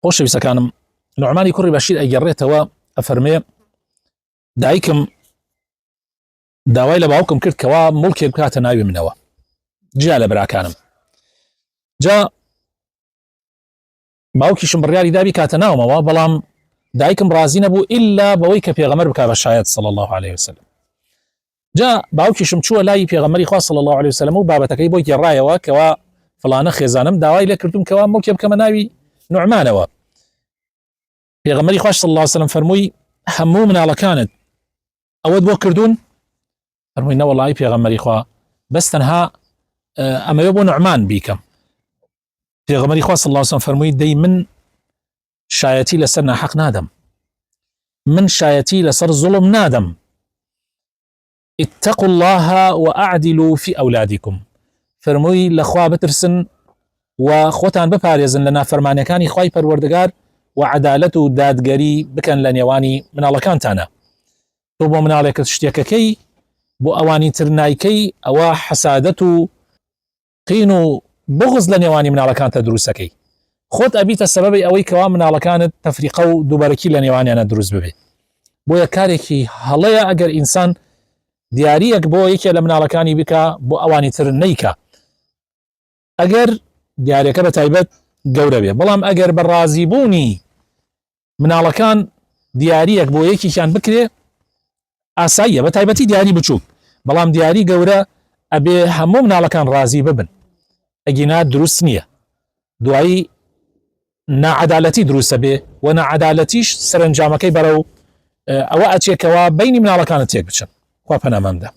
خۆشەویستەکانم نوعمانی کوڕی بەشیر ئەگەڕێتەوە ئەفەرمێ دایکم داوای لە باوکم کرد کەوا مڵکێک بکاتە ناوی منەوە جیا لە براکانم جا باوکیشم بڕیاری دابی کاتە ناومەوە بەڵام دایکم ڕازی نەبوو ئیلا بەوەی کە پێغەمبەر بکا بە شایەت صلی الله عليه وسلم جا باوکیشم چووە لای پێغەمبەری خوا صلی الله عليه وسلم و بابەتەکەی بۆی گێڕایەوە کەوا فڵانە خێزانم داوای لێ کردوم کەوا مڵکێ بکەمە ناوی نوعمانەوە پێغەمبەری خوا صلی الله عليه وسلم فەرمووی هەموو مناڵەکانت ئەوەت بۆ کردوون فەرمووی نە وەڵڵی پێغەمبەری خوا بەس تەنها ئەمەوێ بۆ نوعمان بیکەم پێغەمبەری خوا صلی الله عليه وسلم فەرمووی دەی من شایەتی لەسەر ناحەق نادەم من شایەتی لەسەر زوڵم نادەم اتقوا الله وأعدلوا في أولادكم فەرمووی لەخوا بترسن و خۆتان بپارێزن لە نافەرمانیەکانی خوای پەروەردگار و عەدالەت و دادگەری بکەن لە نێوانی مناڵەکانتانە تۆ بۆ مناڵێکت شتێکەکەی بۆ ئەوانی تر نایکەی ئەوە حەسادەت و قین و بغز لە نێوانی مناڵەکانتە دروستەکەی خۆت ئەبیتە سەبەبی ئەوەی کەوا مناڵەکانت تەفریقە و دووبارەکی لە نێوانیانە دروست ببێت بۆیە کارێکی هەڵەیە ئەگەر ئینسان دیاریەک بۆ یەکێ لە مناڵەکانی بکە بۆ ئەوانی تر نەیکە ئەگەر دیارەکە بە تایبەت گەورە بێ بەڵام ئەگەر بە ڕازیبوونی مناڵەکان دیاریەک بۆ یەکیشان بکرێ ئاساییە بە تایبەتی دیاری بچووک بەڵام دیاری گەورە ئەبێ هەموو مناڵەکان ڕازی ببن ئەگینا دروست نییە دوایی ناعەدالەتی دروستە بێ و ناعەدالەتیش سەرنجامەکەی بەرەو ئەوە ئەچێکەوە بەینی مناڵەکانت تێک بچن خوا پەنامەمدا